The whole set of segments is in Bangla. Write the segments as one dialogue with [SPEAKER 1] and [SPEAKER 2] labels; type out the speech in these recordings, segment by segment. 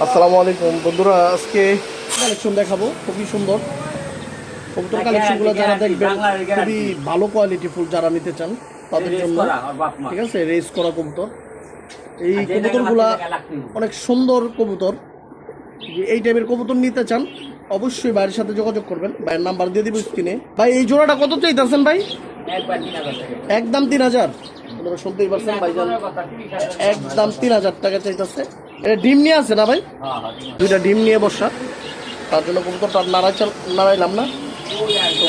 [SPEAKER 1] আসসালামু আলাইকুম বন্ধুরা, আজকে কালেকশন দেখাবো। খুবই সুন্দর কবুতর কালেকশনগুলো যারা দেখবেন, খুবই ভালো কোয়ালিটি ফুল যারা নিতে চান তাদের জন্য। ঠিক আছে, রেস করা কবুতর। এই কবুতরগুলা অনেক সুন্দর কবুতর। এই টাইপের কবুতর নিতে চান অবশ্যই ভাইয়ের সাথে যোগাযোগ করবেন। ভাইয়ের নাম্বার দিয়ে দিব স্ক্রিনে। ভাই এই জোড়াটা কত চাইতেছেন ভাই? একদম 3000। আপনারা শুনতেই পারছেন ভাইজান, একদম 3000 টাকা চাইতেছে। এটা ডিম নিয়ে আছে না ভাই? দুইটা ডিম নিয়ে বসা, তার জন্য কবুতরটা নাড়াইলাম না।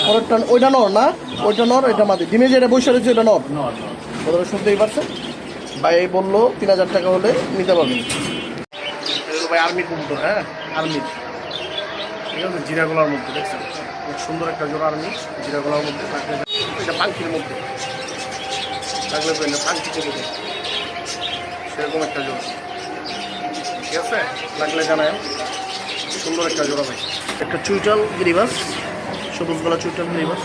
[SPEAKER 1] পরেরটা ওইটা নর না, ওইটা নর, এটা মাদি। ডিমে যেটা বসে রয়েছে ওইটা নর। ওদের শুনতেই পারছেন। ভাই বললো 3000 টাকা হলে নিতে পারবেন। ভাই আর্মির কবুতর, হ্যাঁ আর্মির। ঠিক আছে, জিরাগোলার মধ্যে দেখছেন খুব সুন্দর একটা জোড়া আর্মি। জিরাগোলার মধ্যে থাকলে এটা পাঙ্কির মধ্যে থাকলে তো এটা পাঙ্কি কবুতর, সেরকম একটা জোড়া। ঠিক আছে, লাগলে জানায়। সুন্দর একটা জোড়া ভাই। একটা চুইটাল গিরিবাস, সবুজ গলা চুইটাল গিরিবাস,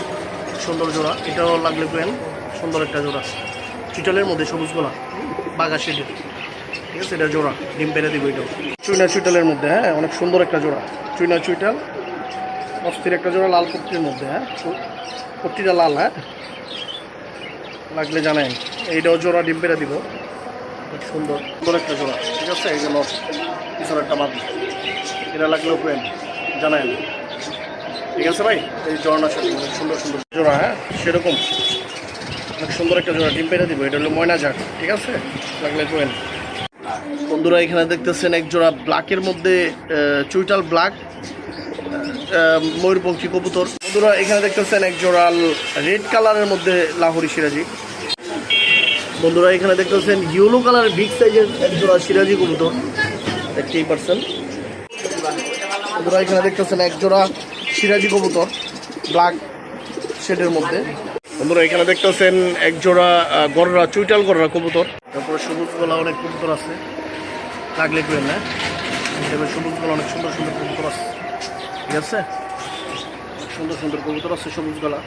[SPEAKER 1] সুন্দর জোড়া। এটাও লাগলে পেন, সুন্দর একটা জোড়া। চুইটালের মধ্যে সবুজ গলা বাঘা শেডের। ঠিক আছে, এটা জোড়া, ডিম পেরে দিব। এটাও চুইনা চুইটালের মধ্যে, হ্যাঁ অনেক সুন্দর একটা জোড়া। চুইনা চুইটাল অস্থির একটা জোড়া, লাল পট্টির মধ্যে। হ্যাঁ পট্টিটা লাল, হ্যাঁ লাগলে জানেন। এইটাও জোড়া, ডিম পেরে দিব। খুব সুন্দর সুন্দর একটা জোড়া। ঠিক আছে, এই যে নট পিছনে একটা মাদি, এটা লাগলেও পেন জানায়। ঠিক আছে ভাই, এই জোড়াটার সাথে অনেক সুন্দর সুন্দর জোড়া। হ্যাঁ সেরকম অনেক সুন্দর একটা জোড়া, ডিম পেরে দিব। এটা হলো ময়না জাত। ঠিক আছে, লাগলে পেন। বন্ধুরা এখানে দেখতেছেন এক জোড়া ব্ল্যাকের মধ্যে চুইটাল ব্ল্যাক ময়ূরপঙ্খী কবুতর। বন্ধুরা এখানে দেখতেছেন এক জোড়া রেড কালারের মধ্যে লাহোরি সিরাজি। বন্ধুরা এখানে দেখতেছেন ইয়েলো কালারের বিগ সাইজের এক জোড়া সিরাজি কবুতর, দেখতেই পারছেন। বন্ধুরা এখানে দেখতেছেন এক জোড়া সিরাজি কবুতর ব্ল্যাক শেডের মধ্যে। বন্ধুরা এখানে দেখতেছেন এক জোড়া গররা, চুইটাল গররা কবুতর। তারপরে সবুজ গলা অনেক কবুতর আছে, লাগলে পেন না। এবার সবুজ গলা অনেক সুন্দর সুন্দর কবুতর আছে। ঠিক আছে, সুন্দর সুন্দর কবুতর আছে সবুজ গলা।